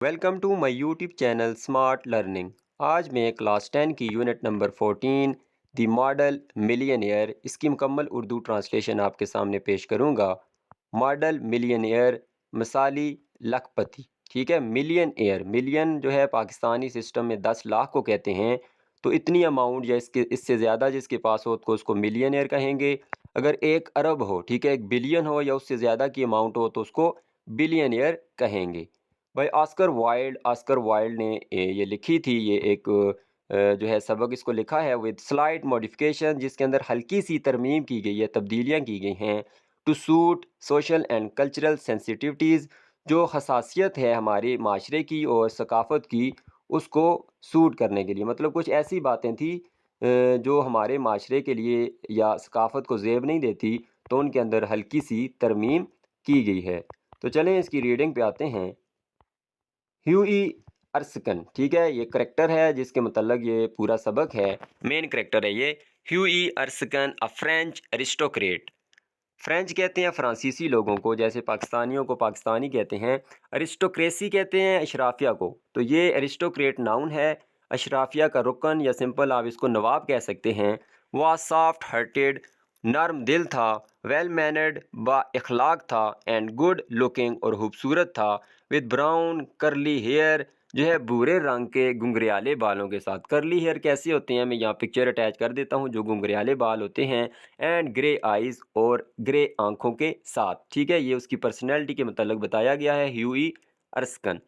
Welcome to my YouTube channel smart learning. आज मैं class 10 की unit number 14 the model millionaire इसकी मुकम्मल उर्दू ट्रांसलेशन आपके सामने पेश करूंगा। मॉडल मिलियनेयर मिसाली लखपति। ठीक है, मिलियन एयर, मिलियन जो है पाकिस्तानी सिस्टम में 10 लाख को कहते हैं। तो इतनी अमाउंट या इसके इससे ज़्यादा जिसके पास हो तो उसको मिलियनेयर कहेंगे। अगर 1 अरब हो, ठीक है, 1 बिलियन हो या उससे ज़्यादा की अमाउंट हो तो उसको बिलियनियर कहेंगे। भाई ऑस्कर वाइल्ड ने ये लिखी थी, ये एक जो है सबक इसको लिखा है विद स्लाइट मॉडिफिकेशन, जिसके अंदर हल्की सी तरमीम की गई है, तब्दीलियाँ की गई हैं to suit social and cultural sensitivities. जो हसासियत है हमारे माशरे की और सकाफ़त की, उसको सूट करने के लिए, मतलब कुछ ऐसी बातें थी जो हमारे माशरे के लिए या सकाफ़त को ज़ेब नहीं देती, तो उनके अंदर हल्की सी तरमीम की गई है। तो चलें इसकी रीडिंग पे आते हैं। ह्यूई अर्सकन, ठीक है, ये करेक्टर है जिसके मतलब ये पूरा सबक है, मेन करेक्टर है ये। Hughie Erskine a French aristocrat. French कहते हैं फ्रांसीसी लोगों को, जैसे पाकिस्तानियों को पाकिस्तानी कहते हैं। अरिस्टोक्रेसी कहते हैं अशराफिया को। तो ये अरिस्टोक्रेट नाउन है, अशराफिया का रुकन या सिंपल आप इसको नवाब कह सकते हैं। वह सॉफ्ट हार्टेड, नर्म दिल था, वेल मैनर्ड, बा इखलाक था, एंड गुड लुकिंग और खूबसूरत था, विद ब्राउन करली हेयर, जो है भूरे रंग के घुंघरियाले बालों के साथ। करली हेयर कैसे होते हैं, मैं यहाँ पिक्चर अटैच कर देता हूँ, जो घुंघरियाले बाल होते हैं, एंड ग्रे आइज़ और ग्रे आंखों के साथ। ठीक है, ये उसकी पर्सनैलिटी के मतलब बताया गया है Hughie Erskine.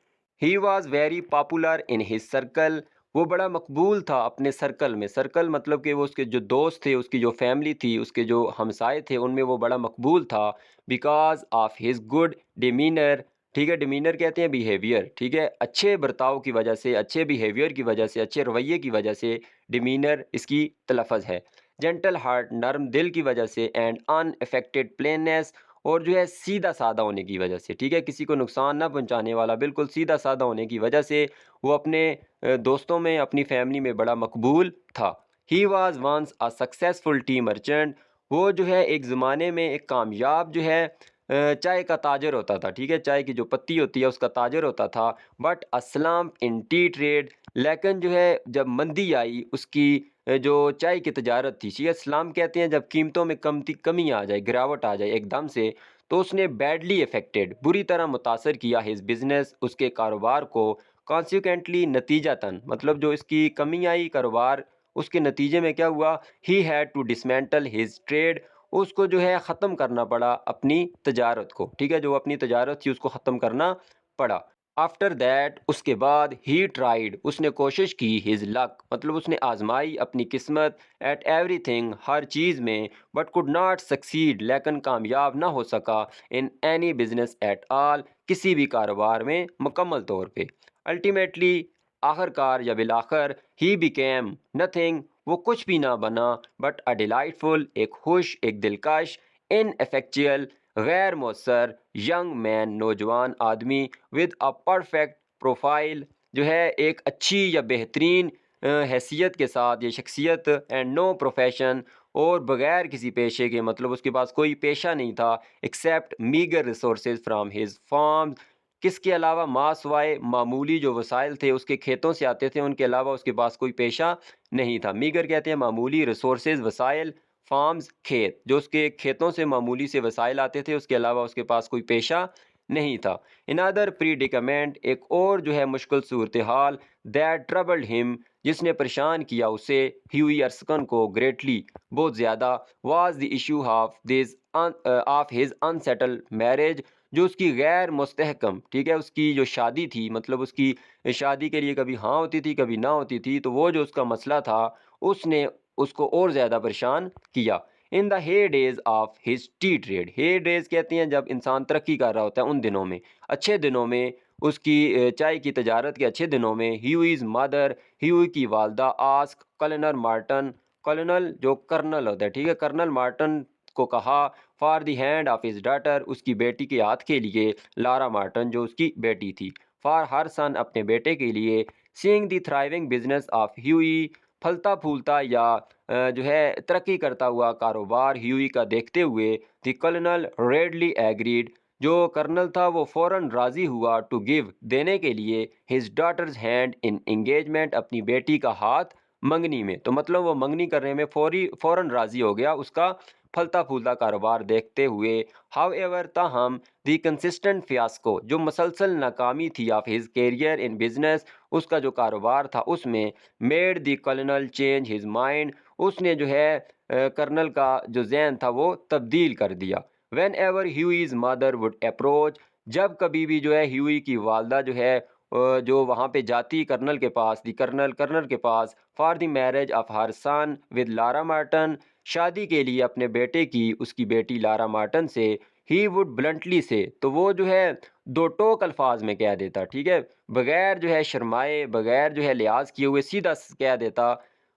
He was very popular in his circle. वो बड़ा मकबूल था अपने सर्कल में। सर्कल मतलब कि वो उसके जो दोस्त थे, उसकी जो फैमिली थी, उसके जो हमसाए थे, उनमें वो बड़ा मकबूल था। Because of his good demeanour, ठीक है, डिमीनर कहते हैं बिहेवियर, ठीक है, अच्छे बर्ताव की वजह से, अच्छे बिहेवियर की वजह से, अच्छे रवैये की वजह से डिमीनर इसकी तलफ़्ज़ है। जेंटल हार्ट, नरम दिल की वजह से, एंड अनअफेक्टेड प्लेननेस, और जो है सीधा सादा होने की वजह से, ठीक है, किसी को नुकसान ना पहुंचाने वाला, बिल्कुल सीधा सादा होने की वजह से वो अपने दोस्तों में, अपनी फैमिली में बड़ा मकबूल था। He was once a successful tea merchant. वो जो है एक ज़माने में एक कामयाब जो है चाय का ताजर होता था, ठीक है, चाय की जो पत्ती होती है उसका ताजर होता था। But Aslam in T trade, लेकिन जो है जब मंदी आई उसकी जो चाय की तजारत थी, ठीक है, इस्लाम कहते हैं जब कीमतों में कमी आ जाए, गिरावट आ जाए एकदम से, तो उसने बैडली अफेक्टेड, बुरी तरह मुतासर किया हिज बिजनेस, उसके कारोबार को। कॉन्सिक्वेंटली, नतीजतन, मतलब जो इसकी कमी आई कारोबार, उसके नतीजे में क्या हुआ, he had to dismantle his trade, उसको जो है ख़त्म करना पड़ा अपनी तजारत को, ठीक है, जो अपनी तजारत थी उसको ख़त्म करना पड़ा। आफ्टर दैट, उसके बाद, ही ट्राइड, उसने कोशिश की, हिज लक, मतलब उसने आजमाई अपनी किस्मत, एट एवरीथिंग, हर चीज़ में, बट कुड नॉट सक्सीड, लेकिन कामयाब ना हो सका, in any business at all, किसी भी कारोबार में मुकम्मल तौर पे। अल्टीमेटली, आखिरकार या बिलाखर, ही बिकेम नथिंग, वो कुछ भी ना बना, बट अ डिलाइटफुल, एक खुश, एक दिलकश, इन एफेक्चुअल, गैर मौसर, यंग मैन, नौजवान आदमी, विद अ परफेक्ट प्रोफाइल, जो है एक अच्छी या बेहतरीन हैसियत के साथ, ये शख्सियत, एंड नो प्रोफेशन, और बग़ैर किसी पेशे के, मतलब उसके पास कोई पेशा नहीं था, except meagre resources from his farm, किसके अलावा, मासवाए, मामूली जो वसाइल थे उसके खेतों से आते थे, उनके अलावा उसके पास कोई पेशा नहीं था। मीगर कहते हैं मामूली, रिसोर्सेज वसाइल, फार्म्स खेत, जो उसके खेतों से मामूली से वसाइल आते थे, उसके अलावा उसके पास कोई पेशा नहीं था। इन अदर प्रीडिकमेंट, एक और जो है मुश्किल सूरत हाल, दैट ट्रबल्ड हिम, जिसने परेशान किया उसे, ह्यूई अर्सकन को, ग्रेटली, बहुत ज़्यादा, was the issue of his unsettled marriage, जो उसकी गैर मुस्तहकम, ठीक है, उसकी जो शादी थी, मतलब उसकी शादी के लिए कभी हाँ होती थी कभी ना होती थी, तो वो जो उसका मसला था उसने उसको और ज़्यादा परेशान किया। In the heydays of his tea trade, heydays कहते हैं जब इंसान तरक्की कर रहा होता है, उन दिनों में, अच्छे दिनों में, उसकी चाय की तजारत के अच्छे दिनों में, ह्यूईज मदर, ह्यूई की वालदा, आस्क कर्नल मार्टन, कर्नल जो कर्नल होता है, ठीक है, कर्नल मार्टन को कहा, for the hand of his daughter, उसकी बेटी के हाथ के लिए, लारा मार्टन जो उसकी बेटी थी, फॉर हर सन, अपने बेटे के लिए, seeing the thriving business of Huey, फलता फूलता या जो है तरक्की करता हुआ कारोबार ह्यूई का देखते हुए, द कर्नल रेडली एग्रीड, जो कर्नल था वो फ़ौरन राज़ी हुआ टू गिव देने के लिए his daughter's hand in engagement, अपनी बेटी का हाथ मंगनी में। तो मतलब वो मंगनी करने में फ़ौरन राज़ी हो गया उसका फलता फूलता कारोबार देखते हुए। हाउ एवर ताहम दी कंसिस्टेंट फियास्को, जो मसलसल नाकामी थी of his career in business, उसका जो कारोबार था उसमें, made the colonel change his mind, उसने जो है कर्नल का जो जहन था वो तब्दील कर दिया। Whenever Hughie's mother would approach, जब कभी भी जो है ह्यूई की वालदा जो है जो वहाँ पे जाती कर्नल के पास, दी कर्नल कर्नल के पास, for the marriage of her son with Laura Merton, शादी के लिए अपने बेटे की उसकी बेटी लारा मार्टन से, ही वुड ब्लंटली से, तो वो जो है दो टोक अल्फाज में कह देता, ठीक है, बगैर जो है शर्माए, बगैर जो है लिहाज किए हुए सीधा कह देता।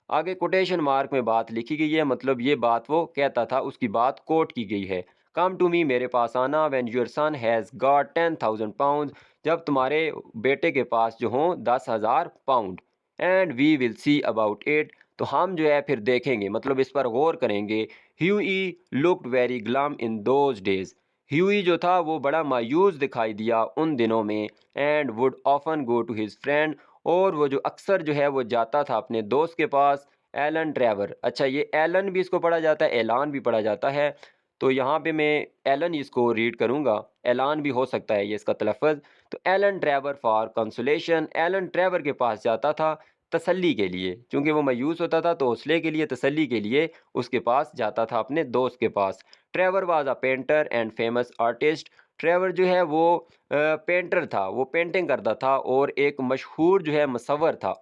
आगे कोटेशन मार्क में बात लिखी गई है, मतलब ये बात वो कहता था, उसकी बात कोट की गई है। कम टू मी, मेरे पास आना, when your son has got 10,000 pound, जब तुम्हारे बेटे के पास जो हों 10,000 pound, and we will see about it, तो हम जो है फिर देखेंगे, मतलब इस पर गौर करेंगे। Huey looked very glum in those days, Huey जो था वो बड़ा मायूस दिखाई दिया उन दिनों में। And would often go to his friend, और वो जो अक्सर जो है वो जाता था अपने दोस्त के पास, एलन ट्रेवर। अच्छा, ये एलन भी इसको पढ़ा जाता है, एलान भी पढ़ा जाता है, तो यहाँ पे मैं एलन इसको रीड करूँगा, एलान भी हो सकता है ये इसका तलफ़्फ़ुज़। तो Alan Trevor for consolation, Alan Trevor के पास जाता था तसल्ली के लिए, क्योंकि वो मायूस होता था तो हौसले के लिए, तसल्ली के लिए उसके पास जाता था, अपने दोस्त के पास। Trevor was a painter and famous artist, Trevor जो है वो पेंटर था, वो पेंटिंग करता था और एक मशहूर जो है मुसव्वर था,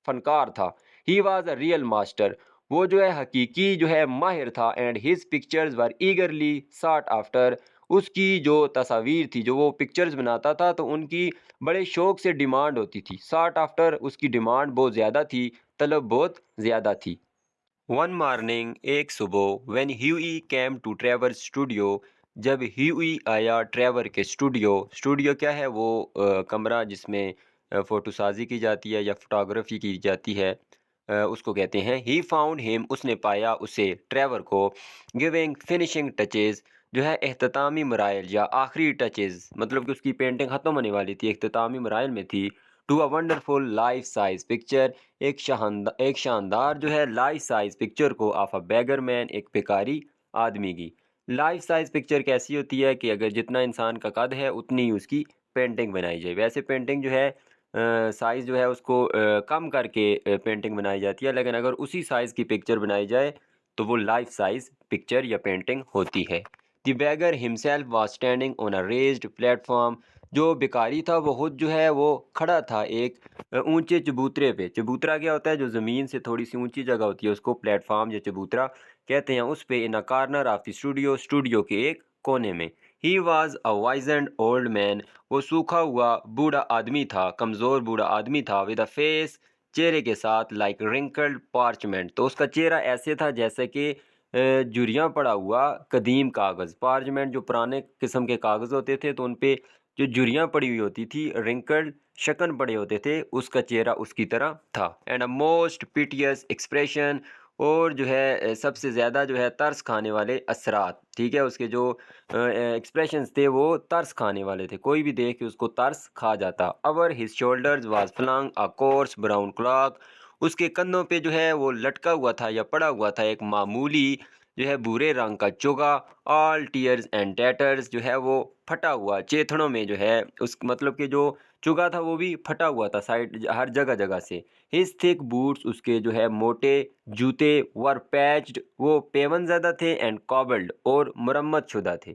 फनकार था। ही वाज अ रियल मास्टर, वो जो है हकीकी जो है माहिर था। एंड हिज पिक्चर्स वर ईगरली साट आफ्टर, उसकी जो तस्वीर थी, जो वो पिक्चर्स बनाता था, तो उनकी बड़े शौक से डिमांड होती थी। साट आफ्टर, उसकी डिमांड बहुत ज़्यादा थी, तलब बहुत ज़्यादा थी। वन मॉर्निंग, एक सुबह, when Hughie came to Trevor studio, जब ह्यूई आया ट्रेवर के स्टूडियो, स्टूडियो क्या है वो कमरा जिसमें फ़ोटोसाजी की जाती है या फोटोग्राफी की जाती है, उसको कहते हैं। ही फाउंड हिम, उसने पाया उसे, ट्रेवर को, गिविंग फिनिशिंग टचेज़, जो है एख्तितामी मराइल या आखिरी टचेज़, मतलब कि उसकी पेंटिंग ख़त्म होने वाली थी, एख्तितामी मराइल में थी। To a wonderful life size picture, एक शानदार जो है लाइफ साइज पिक्चर को, ऑफ अ बेगर मैन, एक भिखारी आदमी की। लाइफ साइज पिक्चर कैसी होती है कि अगर जितना इंसान का कद है उतनी ही उसकी पेंटिंग बनाई जाए। वैसे पेंटिंग जो है साइज़ जो है उसको कम करके पेंटिंग बनाई जाती है, लेकिन अगर उसी साइज़ की पिक्चर बनाई जाए तो वो लाइफ साइज पिक्चर या पेंटिंग होती है। The beggar himself was standing on a raised platform, जो भिखारी था वो खुद जो है वो खड़ा था एक ऊंचे चबूतरे पे। चबूतरा क्या होता है, जो ज़मीन से थोड़ी सी ऊंची जगह होती है उसको प्लेटफॉर्म या चबूतरा कहते हैं। उस पे, in a corner of the studio, studio के एक कोने में। He was a wizened old man, वो सूखा हुआ बूढ़ा आदमी था, कमज़ोर बूढ़ा आदमी था। विद अ फेस, चेहरे के साथ, लाइक रिंकल्ड पार्चमेंट, तो उसका चेहरा ऐसे था जैसे कि झुर्रियाँ पड़ा हुआ कदीम कागज़। पार्चमेंट जो पुराने किस्म के कागज़ होते थे, तो उन पे जो झुर्रियाँ पड़ी हुई होती थी, रिंकल्ड शकन पड़े होते थे, उसका चेहरा उसकी तरह था। एंड अ मोस्ट पिटियस एक्सप्रेशन, और जो है सबसे ज़्यादा जो है तरस खाने वाले असरात, ठीक है, उसके जो एक्सप्रेशंस थे वो तरस खाने वाले थे, कोई भी देख के उसको तरस खा जाता। Over his shoulders was flung a coarse brown cloak, उसके कंधों पे जो है वो लटका हुआ था या पड़ा हुआ था एक मामूली जो है भूरे रंग का चोगा। ऑल टीयर्स एंड टैटर्स, जो है वो फटा हुआ, चेथड़ों में जो है उस मतलब कि जो चुगा था वो भी फटा हुआ था साइड, हर जगह जगह से। हिज थिक बूट्स, उसके जो है मोटे जूते, वर पैच्ड, वो पेवन ज़्यादा थे, एंड कॉबल्ड, और मुरम्मत शुदा थे।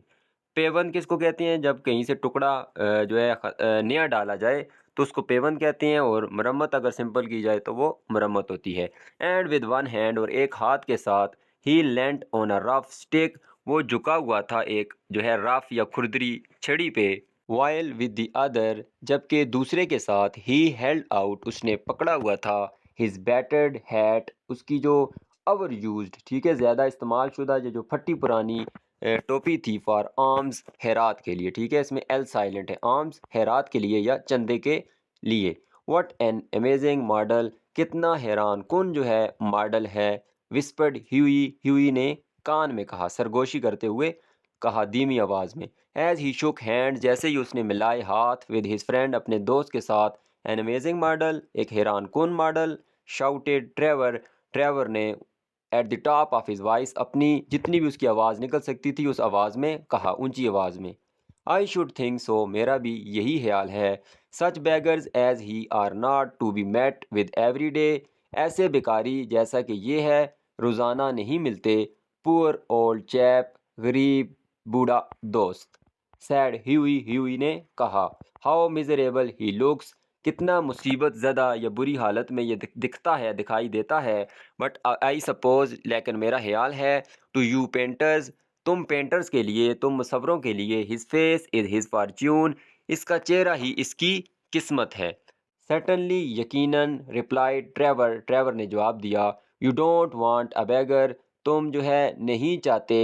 पेवन किसको कहते हैं, जब कहीं से टुकड़ा जो है नया डाला जाए तो उसको पेवन कहते हैं, और मरम्मत अगर सिंपल की जाए तो वो मरम्मत होती है। एंड विद वन हैंड, और एक हाथ के साथ, he leant on a rough stick, वो झुका हुआ था एक जो है रफ या खुरदरी छड़ी पे। वाइल विद द अदर, जबकि दूसरे के साथ, ही हेल्ड आउट, उसने पकड़ा हुआ था, हिज बैटर्ड हैट, उसकी जो ओवर यूज्ड, ठीक है, ज़्यादा इस्तेमाल शुदा जो फटी पुरानी टोपी थी, फॉर आर्म्स, हैरात के लिए, ठीक है, इसमें एल साइलेंट है, आर्म्स हैरात के लिए या चंदे के लिए। व्हाट एन अमेजिंग मॉडल, कितना हैरान कुन जो है मॉडल है। विस्पर्ड ह्यूई, ह्यूई ने कान में कहा, सरगोशी करते हुए कहा, धीमी आवाज़ में। एज ही शुक हैंड, जैसे ही उसने मिलाए हाथ विद हिज फ्रेंड, अपने दोस्त के साथ। एन अमेजिंग मॉडल, एक हैरान कुन मॉडल। शाउटेड ट्रेवर, ट्रेवर ने at the top of his voice, अपनी जितनी भी उसकी आवाज़ निकल सकती थी उस आवाज़ में कहा, ऊंची आवाज़ में। आई शुड थिंक सो, मेरा भी यही ख्याल है। Such beggars as he are not to be met with every day, ऐसे बेकारी जैसा कि ये है रोज़ाना नहीं मिलते। पुअर ओल्ड चैप, गरीब बूढ़ा दोस्त। सैड ह्यूई, ह्यूई ने कहा। हाउ मिजरेबल ही लुक्स, कितना मुसीबत ज़दा या बुरी हालत में ये दिखता है, दिखाई देता है। बट आई सपोज, लेकिन मेरा ख्याल है, टू यू पेंटर्स, तुम पेंटर्स के लिए, तुम मुसव्वरों के लिए, his face is his Fortune, इसका चेहरा ही इसकी किस्मत है। सर्टनली, यकीनन, रिप्लाइड ट्रेवर, ट्रेवर ने जवाब दिया। यू डोंट वांट अ बेगर, तुम जो है नहीं चाहते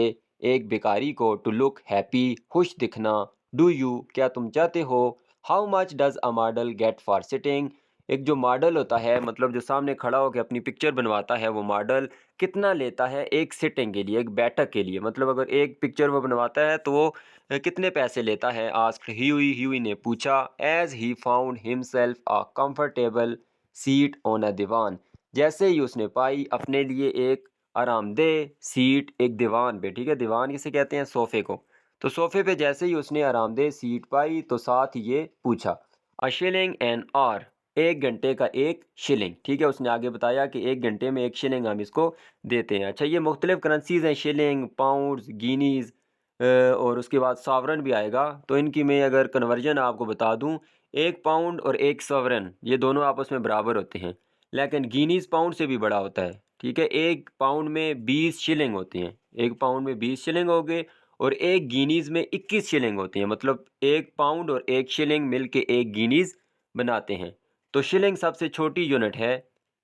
एक बेकारी को, टू लुक हैप्पी, खुश दिखना। डू यू, क्या तुम चाहते हो। How much does a model get for sitting, एक जो मॉडल होता है, मतलब जो सामने खड़ा होकर अपनी पिक्चर बनवाता है, वो मॉडल कितना लेता है एक सिटिंग के लिए, एक बैठक के लिए, मतलब अगर एक पिक्चर वो बनवाता है तो वो कितने पैसे लेता है। आस्क्ड ह्यूई, ह्यूई ने पूछा। As he found himself a comfortable seat on a divan, जैसे ही उसने पाई अपने लिए एक आरामदेह सीट एक दीवान पे, ठीक है, दीवान किसे कहते हैं, सोफे को। तो सोफे पे जैसे ही उसने आरामदेह सीट पाई तो साथ ही ये पूछा, अ शिलिंग एन आवर, एक घंटे का एक शिलिंग, ठीक है। उसने आगे बताया कि एक घंटे में एक शिलिंग हम इसको देते हैं। अच्छा, ये मुख्तलिफ करेंसीज हैं, शिलिंग, पाउंड्स, गिनीज़ और उसके बाद सॉवरन भी आएगा। तो इनकी मैं अगर कन्वर्जन आपको बता दूं, एक पाउंड और एक सॉवरन ये दोनों आपस में बराबर होते हैं, लेकिन गिनीज़ पाउंड से भी बड़ा होता है, ठीक है। एक पाउंड में 20 शिलिंग होती हैं, एक पाउंड में 20 शिलिंग हो गए, और एक गिनीज़ में 21 शिलिंग होती हैं, मतलब एक पाउंड और एक शिलिंग मिल के एक गिनीज़ बनाते हैं। तो शिलिंग सबसे छोटी यूनिट है।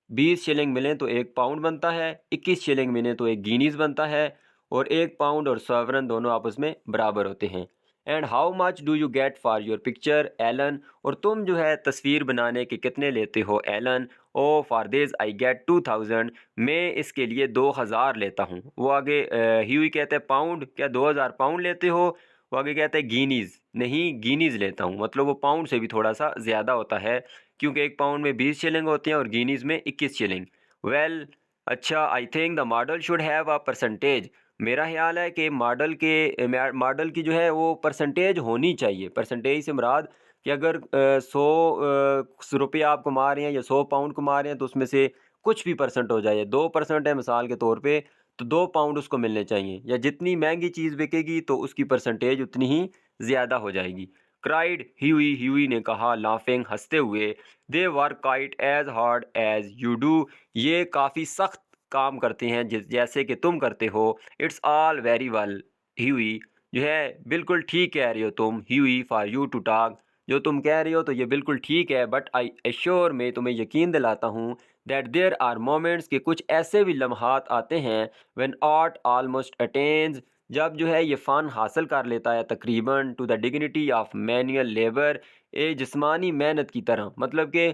20 शिलिंग मिले तो एक पाउंड बनता है, 21 शिलिंग मिले तो एक गिनीज़ बनता है, और एक पाउंड और सॉवरन दोनों आपस में बराबर होते हैं। And how much do you get for your picture Alan, और तुम जो है तस्वीर बनाने के कितने लेते हो Alan. Oh for this I get 2000, मैं इसके लिए 2000 लेता हूँ। वो आगे ह्यूई कहते हैं पाउंड, क्या 2000 पाउंड लेते हो। वो आगे कहते हैं गिनीज़, नहीं गिनीज़ लेता हूँ, मतलब वो पाउंड से भी थोड़ा सा ज़्यादा होता है, क्योंकि एक पाउंड में 20 शिलिंग होती हैं और गिनीज़ में 21 शिलिंग। वेल, अच्छा, I think the model should have a percentage, मेरा ख्याल है कि मॉडल की जो है वो परसेंटेज होनी चाहिए। परसेंटेज से मुराद कि अगर 100 रुपया आप कमा रहे हैं या 100 पाउंड कमा रहे हैं तो उसमें से कुछ भी परसेंट हो जाए, 2% है मिसाल के तौर पे, तो 2 पाउंड उसको मिलने चाहिए। या जितनी महंगी चीज़ बिकेगी तो उसकी परसेंटेज उतनी ही ज़्यादा हो जाएगी। क्राइड ह्यूई, ह्यूई ने कहा लाफिंग, हंसते हुए। They work quite as hard as you do, ये काफ़ी सख्त काम करते हैं जैसे कि तुम करते हो। It's all very well Hughie, जो है बिल्कुल ठीक कह रही हो तुम Hughie, for you to talk, जो तुम कह रही हो तो ये बिल्कुल ठीक है। बट आई एश्योर, मैं तुम्हें यकीन दिलाता हूँ, दैट देयर आर मोमेंट्स, के कुछ ऐसे भी लम्हात आते हैं, व्हेन आर्ट ऑलमोस्ट अटेन्स, जब जो है ये फ़न हासिल कर लेता है तकरीबन to the dignity of manual labour, ए जिस्मानी मेहनत की तरह, मतलब कि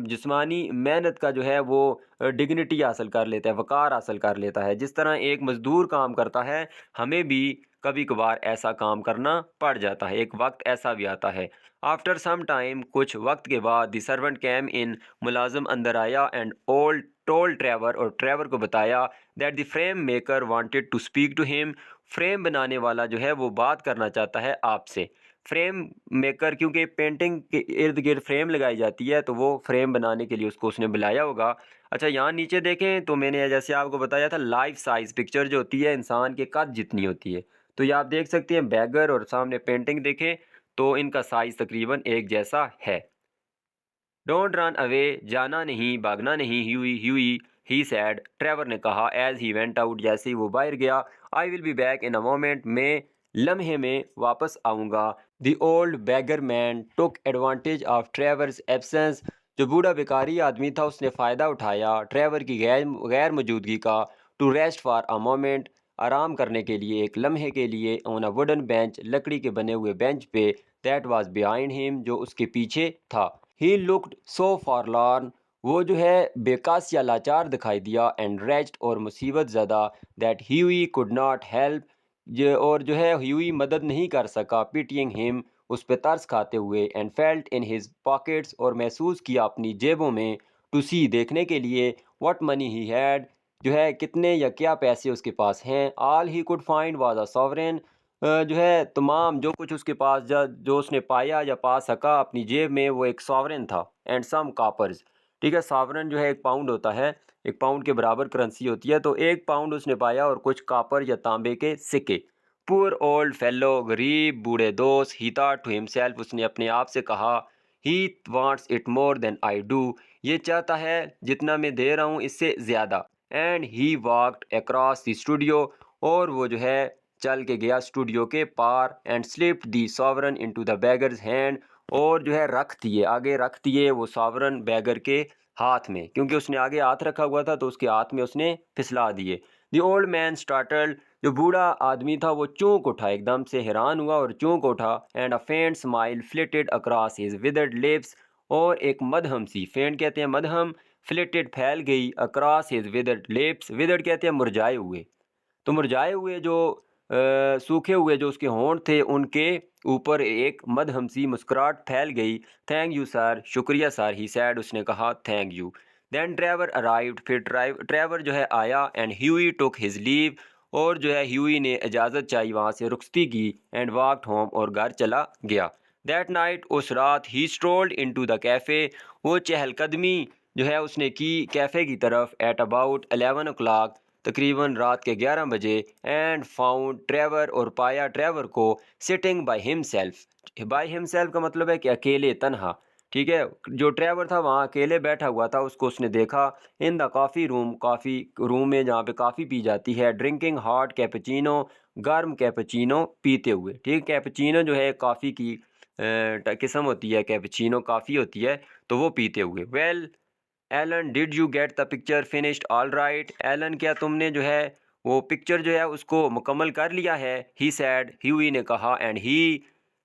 जिस्मानी मेहनत का जो है वो डिग्निटी हासिल कर लेता है, वक़ार हासिल कर लेता है। जिस तरह एक मज़दूर काम करता है, हमें भी कभी कभार ऐसा काम करना पड़ जाता है, एक वक्त ऐसा भी आता है। आफ्टर सम टाइम, कुछ वक्त के बाद, द सर्वेंट कैम इन, मुलाजिम अंदर आया, एंड ओल्ड टोल्ड ट्रेवर, और ट्रेवर को बताया, that the frame maker wanted to speak to him, frame बनाने वाला जो है वो बात करना चाहता है आपसे। फ्रेम मेकर, क्योंकि पेंटिंग के इर्द गिर्द फ्रेम लगाई जाती है, तो वो फ्रेम बनाने के लिए उसको उसने बुलाया होगा। अच्छा, यहाँ नीचे देखें तो मैंने जैसे आपको बताया था, लाइफ साइज़ पिक्चर जो होती है इंसान के कद जितनी होती है, तो ये आप देख सकते हैं, बैगर और सामने पेंटिंग देखें तो इनका साइज़ तकरीबन एक जैसा है। डोंट रन अवे, जाना नहीं, भागना नहीं, ह्यूई, ह्यूई, ही सैड, ट्रेवर ने कहा, एज ही वेंट आउट, जैसे ही वो बाहर गया। I will be back in a moment, मैं लम्हे में वापस आऊँगा। The old beggar man took advantage of Trevor's absence, जो बूढ़ा बेकारी आदमी था उसने फ़ायदा उठाया ट्रेवर की गैर गैर मौजूदगी का। To rest for a moment, आराम करने के लिए, एक लम्हे के लिए। ऑन अ वुडन बेंच, लकड़ी के बने हुए बेंच पे। दैट वाज बिहाइंड हिम, जो उसके पीछे था। ही लुक्ड सो फॉरलॉर्न, वो जो है बेकस या लाचार दिखाई दिया। एंड रेस्ट, और मुसीबत ज़दा। That Hughie could not help, और जो है ह्यूई मदद नहीं कर सका, पिटिंग हिम, उस पे तरस खाते हुए, and felt in his pockets, और महसूस किया अपनी जेबों में, टू सी देखने के लिए, व्हाट मनी ही हैड, जो है कितने या क्या पैसे उसके पास हैं। All he could find was a sovereign, जो है तमाम जो कुछ उसके पास जो उसने पाया या पा सका अपनी जेब में, वो एक सॉवरेन था, एंड सम कॉपर्स। ठीक है, सॉवरेन जो है एक पाउंड होता है, एक पाउंड के बराबर करेंसी होती है, तो एक पाउंड उसने पाया और कुछ कापर या तांबे के सिक्के। पुअर ओल्ड फेलो, गरीब बूढ़े दोस्त, ही थॉट टू हिमसेल्फ, उसने अपने आप से कहा, he wants it more than I do, ये चाहता है जितना मैं दे रहा हूँ इससे ज़्यादा। And he walked across the studio, और वो जो है चल के गया स्टूडियो के पार, and slipped the sovereign into the beggar's hand, और जो है रख दिए, आगे रख दिए वो सॉवरन बैगर के हाथ में, क्योंकि उसने आगे हाथ रखा हुआ था तो उसके हाथ में उसने फिसला दिए। द ओल्ड मैन स्टार्टल्ड, जो बूढ़ा आदमी था वो चौंक उठा, एकदम से हैरान हुआ और चौंक उठा। And a faint smile flitted across his withered lips, और एक मदहम सी, फेंट कहते हैं मदहम, फ्लिटेड फैल गई, across his withered lips, withered कहते हैं मुरझाए हुए, तो मुरझाए हुए जो सूखे हुए जो उसके होंठ थे, उनके ऊपर एक मदहमसी मुस्कुराहट फैल गई। थैंक यू सर, शुक्रिया सर, ही सैड, उसने कहा thank you. Then Trevor arrived, फिर ट्रेवर जो है आया, and Hughie took his leave, और जो है ह्यूई ने इजाज़त चाहिए, वहाँ से रुखसती की, एंड वॉकड होम, और घर चला गया। दैट नाइट, उस रात, ही स्ट्रोल्ड इनटू द कैफ़े, वो चहलकदमी जो है उसने की कैफ़े की तरफ, एट अबाउट 11 o'clock, तकरीबन रात के 11 बजे, एंड फाउंड ट्रेवर, और पाया ट्रेवर को, सिटिंग बाय हिमसेल्फ का मतलब है कि अकेले, तन्हा। ठीक है, जो ट्रेवर था वहाँ अकेले बैठा हुआ था, उसको उसने देखा, in the coffee room, coffee room में जहाँ पे कॉफ़ी पी जाती है, ड्रिंकिंग हॉट कैपेचिनो, गर्म कैपेचिनो पीते हुए। ठीक, कैपेचिनो जो है कॉफ़ी की किस्म होती है, कैपेचिनो कॉफ़ी होती है, तो वो पीते हुए। Well Alan, did you get the picture finished all right, Alan क्या तुमने जो है वो पिक्चर जो है उसको मुकम्मल कर लिया है, ही सैड, ह्यूई ने कहा, and he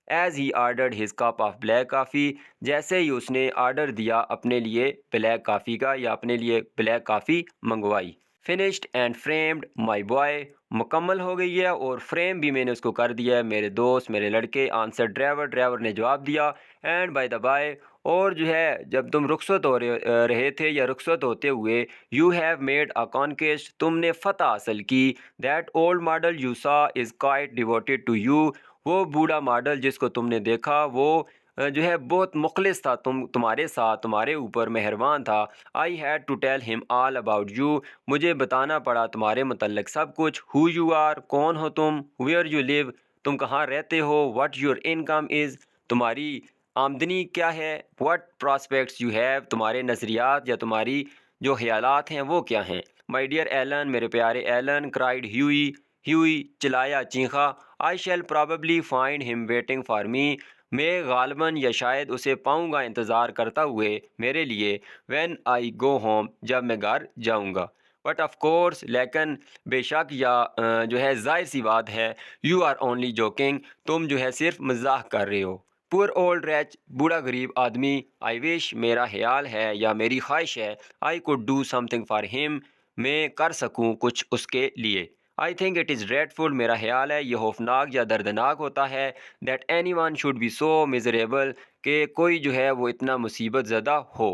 as he ordered his cup of black coffee, जैसे ही उसने आर्डर दिया अपने लिए ब्लैक कॉफ़ी का, या अपने लिए ब्लैक कॉफ़ी मंगवाई। Finished and framed my boy, मुकम्मल हो गई है और फ्रेम भी मैंने उसको कर दिया है, मेरे दोस्त, मेरे लड़के, आंसर ड्राइवर, ड्राइवर ने जवाब दिया, एंड बाय द बाय, और जो है जब तुम रुखसत हो रहे थे या रुखसत होते हुए, you have made a conquest, तुमने फतह हासिल की, that old model you saw is quite devoted to you, वो बूढ़ा मॉडल जिसको तुमने देखा वो जो है बहुत मुखलिस था, तुम्हारे साथ, तुम्हारे ऊपर मेहरबान था। I had to tell him all about you, मुझे बताना पड़ा तुम्हारे मतलब सब कुछ। हु यू आर, कौन हो तुम, वेयर यू लिव, तुम कहाँ रहते हो, व्हाट योर इनकम इज़, तुम्हारी आमदनी क्या है, व्हाट प्रॉस्पेक्ट्स यू हैव, तुम्हारे नज़रियात या तुम्हारी जो ख्यालात हैं वो क्या हैं। माय डियर एलन, मेरे प्यारे एलन, क्राइड ह्यूई, ह्यूई चिल्लाया, चीखा, I shall probably find him waiting for me, मैं गालबन या शायद उसे पाऊंगा इंतज़ार करता हुए मेरे लिए, व्हेन आई गो होम, जब मैं घर जाऊंगा। बट ऑफ कोर्स, लेकिन बेशक या जो है जाहिर सी बात है, यू आर ओनली जोकिंग, तुम जो है सिर्फ मजाक कर रहे हो। पुअर ओल्ड रैच, बूढ़ा गरीब आदमी, आई विश, मेरा ख्याल है या मेरी ख्वाहिश है, I could do something for him, मैं कर सकूं कुछ उसके लिए। I think it is dreadful, मेरा ख्याल है ये खौफनाक या दर्दनाक होता है, that any one should be so miserable, कि कोई जो है वो इतना मुसीबत ज़दा हो।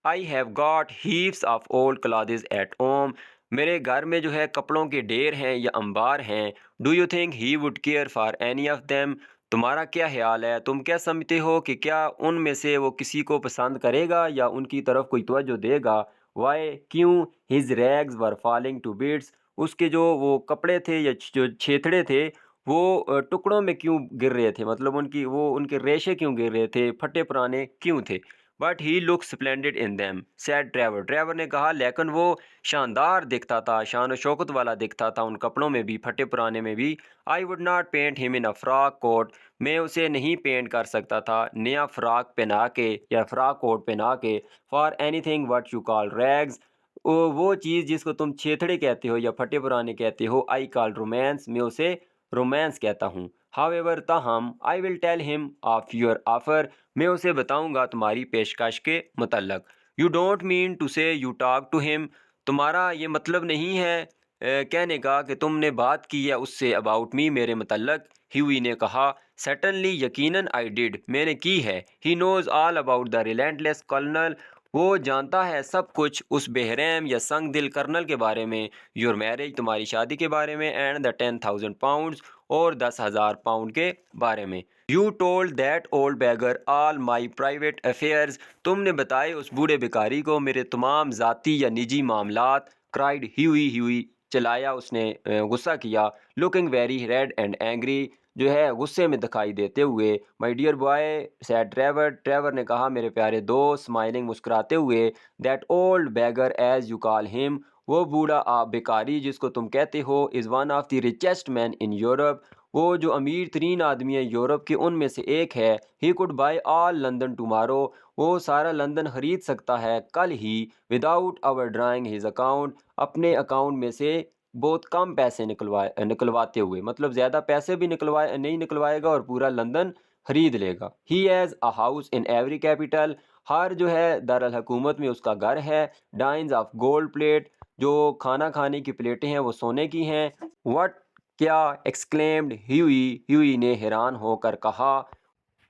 I have got heaps of old clothes at home, मेरे घर में जो है कपड़ों के ढेर हैं या अंबार हैं। Do you think he would care for any of them, तुम्हारा क्या ख्याल है, तुम क्या समझते हो कि क्या उनमें से वो किसी को पसंद करेगा या उनकी तरफ कोई तवज्जो देगा। वाई, क्यों, his rags were falling to bits, उसके जो वो कपड़े थे या जो छेथड़े थे वो टुकड़ों में क्यों गिर रहे थे, मतलब उनकी वो उनके रेशे क्यों गिर रहे थे, फटे पुराने क्यों थे। But he look splendid in them, sad driver, driver ने कहा लेकिन वो शानदार दिखता था, शान शौकत वाला दिखता था उन कपड़ों में भी, फटे पुराने में भी। I would not paint him in a frock coat, मैं उसे नहीं पेंट कर सकता था नया फ्रॉक पहना के या फ्रॉक कोट पहना के, for any thing what you call rags, वो चीज़ जिसको तुम छेथड़े कहते हो या फटे पुराने कहते हो, आई कॉल रोमांस, मैं उसे रोमांस कहता हूँ। हावेवर, ताहम, I will tell him of your offer, मैं उसे बताऊंगा तुम्हारी पेशकश के मतलब। You don't mean to say you talk to him, तुम्हारा ये मतलब नहीं है कहने का कि तुमने बात की है उससे अबाउट मी, मेरे मतल्लक। ह्यूई ने कहा, सटनली, यकीनन, आई डिड, मैंने की है। He knows all about the relentless colonel, वो जानता है सब कुछ उस बेरहम या संग दिल कर्नल के बारे में। योर मैरिज, तुम्हारी शादी के बारे में। एंड द 10,000 पाउंड्स, और 10,000 पाउंड के बारे में। You told that old beggar all my private affairs, तुमने बताए उस बूढ़े भिखारी को मेरे तमाम ज़ाती या निजी मामलात। क्राइड ह्यूई, ह्यूई चलाया, उसने गुस्सा किया। Looking very red and angry, जो है गुस्से में दिखाई देते हुए। My dear boy, said Trevor, Trevor ने कहा, मेरे प्यारे दोस्त, स्माइलिंग, मुस्कुराते हुए। That old beggar as you call him, वो बूढ़ा आप भिखारी जिसको तुम कहते हो, is one of the richest man in Europe, वो जो अमीर तरीन आदमी है यूरोप के, उनमें से एक है। He could buy all London tomorrow, वो सारा लंदन खरीद सकता है कल ही। Without overdrawing his account, अपने अकाउंट में से बहुत कम पैसे निकलवाते हुए, मतलब ज़्यादा पैसे भी नहीं निकलवाएगा और पूरा लंदन खरीद लेगा। He has a house in every capital, हर जो है दारुल हुकूमत में उसका घर है। डाइन्स ऑफ गोल्ड प्लेट, जो खाना खाने की प्लेटें हैं वो सोने की हैं। व्हाट, क्या, एक्सक्लेम्ड ह्यूई, ह्यूई ने हैरान होकर कहा।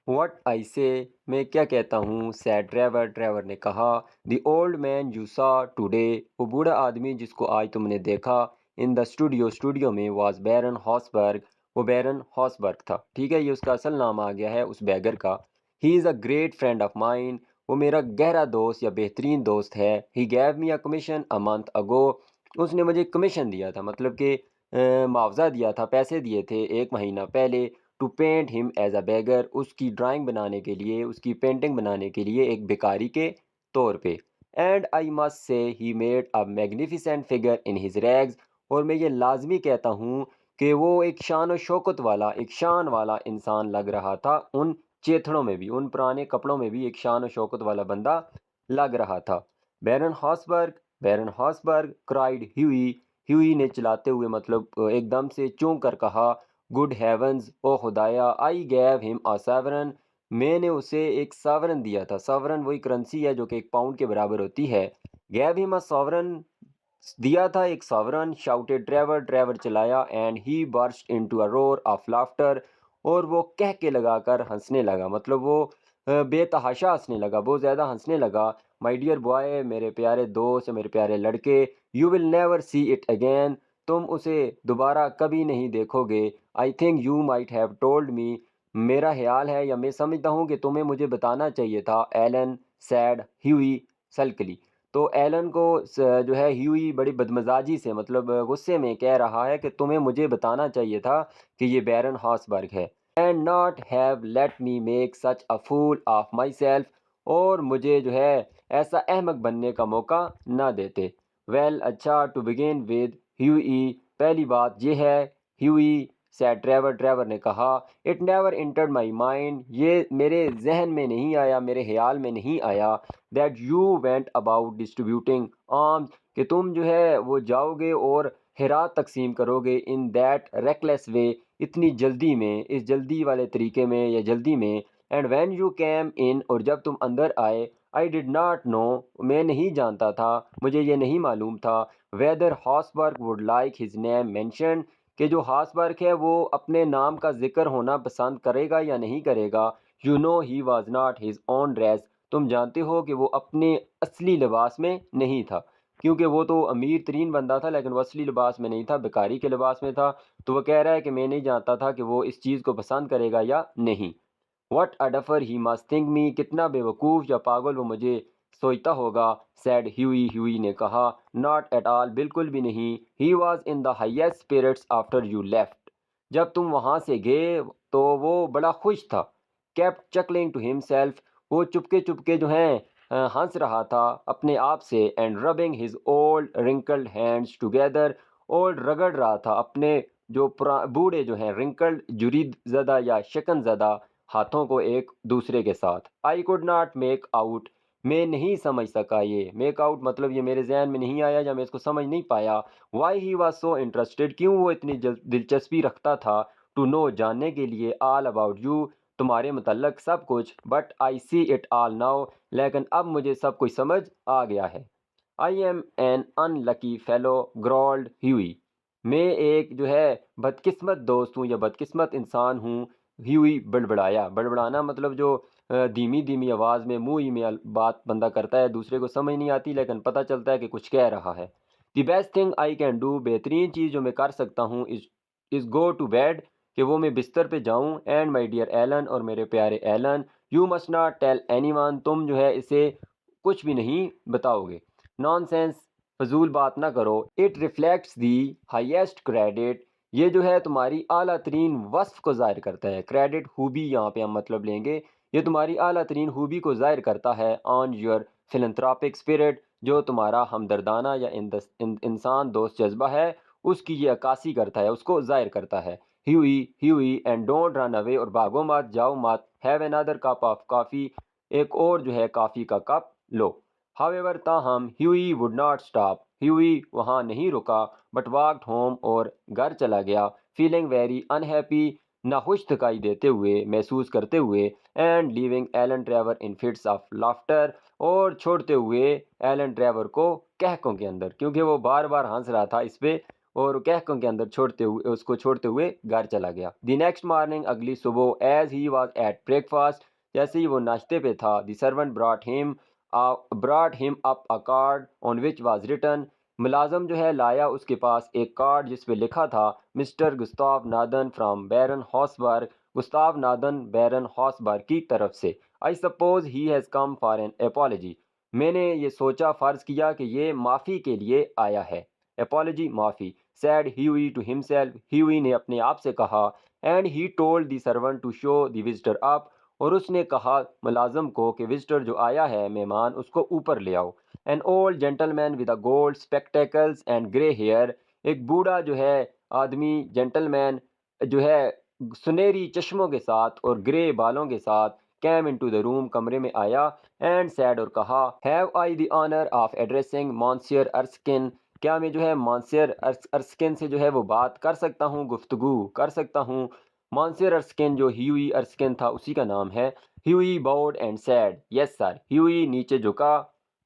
व्हाट आई से, मैं क्या कहता हूँ, सैड ट्रेवर, ट्रेवर ने कहा। द ओल्ड मैन यू सा टुडे, वो बूढ़ा आदमी जिसको आज तुमने देखा, इन द स्टूडियो, स्टूडियो में, वाज बैरन हॉसबर्ग, वो बैरन हॉसबर्ग था। ठीक है, ये उसका असल नाम आ गया है उस बैगर का। He is a great friend of mine, वो मेरा गहरा दोस्त या बेहतरीन दोस्त है। He gave me a commission a month ago, उसने मुझे कमीशन दिया था, मतलब कि मुआवजा दिया था, पैसे दिए थे एक महीना पहले। To paint him as a beggar, उसकी ड्राइंग बनाने के लिए, उसकी पेंटिंग बनाने के लिए, एक भिखारी के तौर पे। And I must say he made a magnificent figure in his rags, और मैं ये लाजमी कहता हूँ कि वो एक शान और शौकत वाला, एक शान वाला इंसान लग रहा था। उन चेथड़ों में भी, उन पुराने कपड़ों में भी एक शान और शौकत वाला बंदा लग रहा था। बैरन हॉसबर्ग, बैरन हॉसबर्ग, क्राइड ह्यूई, ह्यूई ने चिल्लाते हुए, मतलब एकदम से चौंक कर कहा। गुड हेवंस, ओ खुदाया, आई गैव हिम अ सवरन, मैंने उसे एक सवरन दिया था। सवरन वही करेंसी है जो कि एक पाउंड के बराबर होती है। गैव हिम अ सवरन, दिया था एक सवरन। शाउटेड ट्रेवर, ट्रेवर चिल्लाया। And he burst into a roar of laughter, और वो कह के लगाकर हंसने लगा, मतलब वो बेतहाशा हंसने लगा, बहुत ज़्यादा हंसने लगा। माय डियर बॉय, मेरे प्यारे दोस्त, मेरे प्यारे लड़के। You will never see it again, तुम उसे दोबारा कभी नहीं देखोगे। I think you might have told me, मेरा ख्याल है या मैं समझता हूँ कि तुम्हें मुझे बताना चाहिए था। एलन सैड ह्यूई सल्कली, तो एलन को जो है ह्यूई बड़ी बदमजाजी से, मतलब गुस्से में कह रहा है कि तुम्हें मुझे बताना चाहिए था कि ये बैरन हॉसबर्ग है। And not have let me make such a fool of myself, और मुझे जो है ऐसा अहमक बनने का मौका ना देते। वेल, अच्छा, टू बिगिन विद ह्यूई, पहली बात यह है। ह्यूई सैड ट्रेवर, ट्रेवर ने कहा। It never entered my mind, ये मेरे जहन में नहीं आया, मेरे ख्याल में नहीं आया। That you went about distributing arms, कि तुम जो है वो जाओगे और हेरात तकसीम करोगे। इन दैट रेकलेस वे, इतनी जल्दी में, इस जल्दी वाले तरीके में या जल्दी में। एंड व्हेन यू कैम इन, और जब तुम अंदर आए। आई डिड नॉट नो, मैं नहीं जानता था, मुझे ये नहीं मालूम था। Whether Hausberg would like his name mansion, कि जो हॉसबर्ग है वो अपने नाम का जिक्र होना पसंद करेगा या नहीं करेगा। You know he was not his own dress, तुम जानते हो कि वो अपने असली लिबास में नहीं था, क्योंकि वो तो अमीर तरीन बंदा था लेकिन वो असली लिबास में नहीं था, भिखारी के लिबास में था। तो वो कह रहा है कि मैं नहीं जानता था कि वो इस चीज़ को पसंद करेगा या नहीं। What a duffer he must think me, कितना बेवकूफ़ या पागल वो मुझे सोचता होगा। सैड ह्यूई, ह्यूई ने कहा। नॉट एट ऑल, बिल्कुल भी नहीं। He was in the highest spirits after you left, जब तुम वहाँ से गए तो वो बड़ा खुश था। केप्ट चकलिंग टू हिमसेल्फ, वो चुपके चुपके जो हैं हंस रहा था अपने आप से। And rubbing his old wrinkled hands together, और रगड़ रहा था अपने जो बूढ़े जो हैं रिंकल्ड, जुरीद ज़दा या शिकन ज़दा हाथों को एक दूसरे के साथ। I could not make out, मैं नहीं समझ सका, ये मेक आउट मतलब ये मेरे जहन में नहीं आया या मैं इसको समझ नहीं पाया। Why he was so interested, क्यों वो इतनी दिलचस्पी रखता था। टू नो, जानने के लिए। ऑल अबाउट यू, तुम्हारे मतलब सब कुछ। But I see it all now, लेकिन अब मुझे सब कुछ समझ आ गया है। I am an unlucky fellow growled Hughie. मैं एक जो है बदकिस्मत दोस्त हूँ या बदकिस्मत इंसान हूँ। ह्यूई बड़बड़ाया। बड़बड़ाना मतलब जो धीमी धीमी आवाज़ में मुंह ही में बात बंदा करता है, दूसरे को समझ नहीं आती लेकिन पता चलता है कि कुछ कह रहा है। The best thing I can do, बेहतरीन चीज़ जो मैं कर सकता हूँ इज़ गो टू बेड, कि वो मैं बिस्तर पे जाऊँ। एंड माई डियर एलन, और मेरे प्यारे Alan, you must not tell anyone, तुम जो है इसे कुछ भी नहीं बताओगे। नॉनसेंस, फजूल बात ना करो। It reflects the highest credit, ये जो है तुम्हारी आला तरीन वस्फ को ज़ाहिर करता है। क्रेडिट खूबी यहाँ पे हम मतलब लेंगे, ये तुम्हारी आला तरीन खूबी को ज़ाहिर करता है। ऑन योर फिलंथ्रॉपिक स्पिरिट, जो तुम्हारा हमदर्दाना या इंसान दोस्त जज्बा है, उसकी ये अक्कासी करता है, उसको ज़ाहिर करता है। Huey Huey and don't run away, और भागो मत, जाओ मत। Have another cup of coffee, एक और जो है कॉफ़ी का कप लो। हावेवर, ताहम, Huey would not stop, Huey वहाँ नहीं रुका, बट वॉकड होम, और घर चला गया। फीलिंग वेरी अनहैप्पी, नाखुश दिखाई देते हुए, महसूस करते हुए। And leaving Alan Trevor in fits of laughter, और छोड़ते हुए एलन ट्रेवर को कहकों के अंदर, क्योंकि वो बार बार हंस रहा था इस पे, और कहकों के अंदर छोड़ते हुए, उसको छोड़ते हुए घर चला गया। द नेक्स्ट मॉर्निंग, अगली सुबह, as he was at breakfast, जैसे ही वो नाश्ते पे था, the servant brought him up a card on which was written, मुलाजम जो है लाया उसके पास एक कार्ड जिस पे लिखा था, mister Gustav Nadan from Baron Hausberg, Gustav Nadan Baron Hausberg की तरफ से। I suppose he has come for an apology, मैंने ये सोचा, फ़र्ज़ किया कि ये माफ़ी के लिए आया है। एपोलॉजी माफ़ी। Said Hughie to himself, Hughie ने अपने आप से कहा। And he told the servant to show the visitor up, और उसने कहा मुलाजम को कि विजिटर जो आया है, मेहमान, उसको ऊपर ले आओ। An old gentleman with a gold spectacles and grey hair, एक बूढ़ा जो है आदमी, जेंटलमैन जो है सुनहरी चश्मों के साथ और ग्रे बालों के साथ, कैम इनटू द रूम, कमरे में आया। एंड सैड, और कहा, have I the honour of addressing monsieur Erskine, क्या मैं जो है मॉन्सियर अर्स्किन से जो है वो बात कर सकता हूँ, गुफ्तगू कर सकता हूँ। मॉन्सियर अर्स्किन जो ह्यूई अर्स्किन था उसी का नाम है। Hughie bowed and said, yes sir, Hughie नीचे झुका,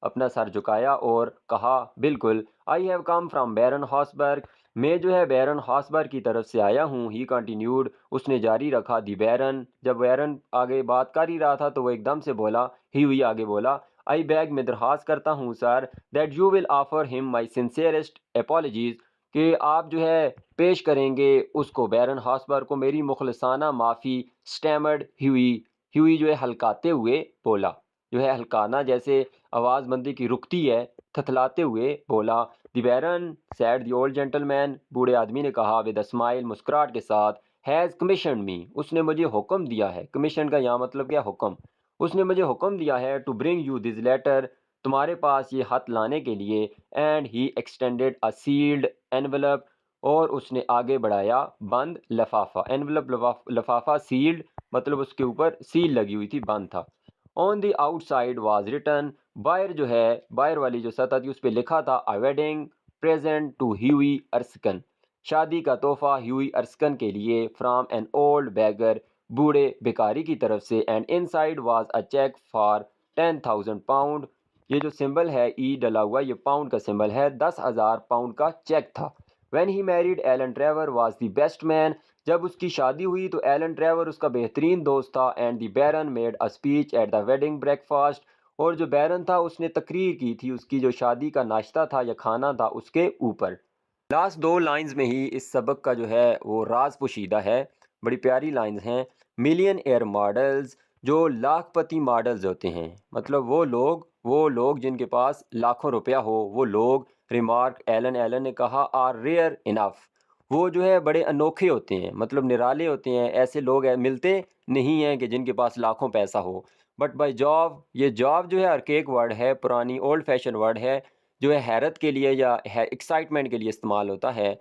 अपना सर झुकाया और कहा, बिल्कुल। I have come from Baron Hausberg, मैं जो है बैरन हॉसबर्ग की तरफ से आया हूँ। ही कंटिन्यूड, उसने जारी रखा। दी बैरन, जब बैरन आगे बात कर ही रहा था तो वो एकदम से बोला, ह्यूई आगे बोला, आई बैग, मैं दरख्वास्त करता हूँ sir, that you will offer him my sincerest apologies, कि आप जो है पेश करेंगे उसको, बैरन हॉसबर्ग को, मेरी मुखलसाना माफ़ी। स्टैमर्ड ह्यूई, ह्यूई जो है हल्काते हुए बोला, जो है हल्काना जैसे आवाज़ बंदी की रुकती है, थथलाते हुए बोला। The baron said, the old gentleman, बूढ़े आदमी ने कहा, विद अ स्माइल, मुस्कुराहट के साथ, हैज़ कमीशन मी, उसने मुझे हुक्म दिया है। कमीशन का यहाँ मतलब क्या, हुक्म। उसने मुझे हुक्म दिया है, to bring you this letter, तुम्हारे पास ये खत लाने के लिए। And he extended a sealed envelope, और उसने आगे बढ़ाया बंद लफाफा। एनवलप लफाफा, सील्ड मतलब उसके ऊपर सील लगी हुई थी, बंद था। On the outside was written, बाहर जो है, बाहर वाली जो सतह थी उस पर लिखा था, a wedding present to Huey Erskine, शादी का तोहफा ह्यूई अर्स्कन के लिए। फ्रॉम एन ओल्ड बैगर, बूढ़े भिखारी की तरफ से। And inside was a cheque for 10,000 pound, ये जो सिंबल है ई डला हुआ, ये पाउंड का सिंबल है, 10,000 पाउंड का चेक था। When he married, Alan Trevor was the best man, जब उसकी शादी हुई तो एलन ट्रेवर उसका बेहतरीन दोस्त था। And the baron made a speech at the wedding breakfast, और जो बैरन था उसने तकरीर की थी उसकी जो शादी का नाश्ता था या खाना था उसके ऊपर। लास्ट दो लाइंस में ही इस सबक का जो है वो राज पोशीदा है। बड़ी प्यारी लाइंस हैं। मिलियन एयर मॉडल्स, जो लाखपति मॉडल्स होते हैं, मतलब वो लोग जिनके पास लाखों रुपया हो, वो लोग, रिमार्क एलन, एलन ने कहा, आर रेयर इनफ, वो जो है बड़े अनोखे होते हैं, मतलब निराले होते हैं, ऐसे लोग मिलते नहीं हैं कि जिनके पास लाखों पैसा हो। बट बाय जॉब, ये जॉब जो है अर्केक वर्ड है, पुरानी ओल्ड फैशन वर्ड है, जो है हैरत के लिए या एक्साइटमेंट के लिए इस्तेमाल होता है।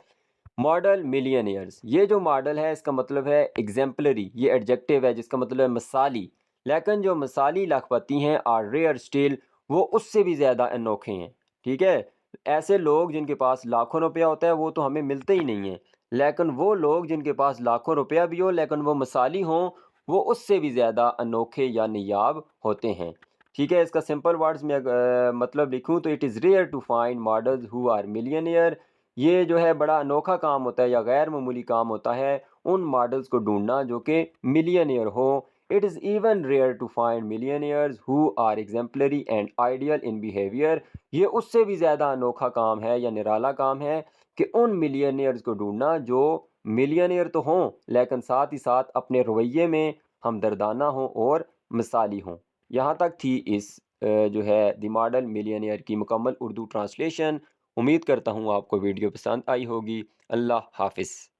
मॉडल मिलियनियर्स, ये जो मॉडल है इसका मतलब है एग्जाम्पलरी, ये एडजेक्टिव है जिसका मतलब है मिसाली। लेकिन जो मिसाली लाखपति हैं, आर रेयर स्टिल, वो उससे भी ज़्यादा अनोखे हैं। ठीक है, ऐसे लोग जिनके पास लाखों रुपया होता है वो तो हमें मिलते ही नहीं हैं, लेकिन वो लोग जिनके पास लाखों रुपया भी हो लेकिन वो मिसाली हों, वो उससे भी ज़्यादा अनोखे या नायाब होते हैं। ठीक है, इसका सिंपल वर्ड्स में मतलब लिखूँ तो it is rare to find models who are millionaire. ये जो है बड़ा अनोखा काम होता है या गैर मामूली काम होता है उन मॉडल्स को ढूंढना जो कि मिलियनेयर हो। It is even rare to find millionaires who are exemplary and ideal in behaviour. ये उससे भी ज़्यादा अनोखा काम है या निराला काम है कि उन मिलियनियर्स को ढूंढना जो मिलियनियर तो हों लेकिन साथ ही साथ अपने रवैये में हमदर्दाना हों और मिसाली हों। यहाँ तक थी इस जो है द मॉडल मिलियनेयर की मुकम्मल उर्दू ट्रांसलेशन। उम्मीद करता हूँ आपको वीडियो पसंद आई होगी। अल्लाह हाफ़िज़।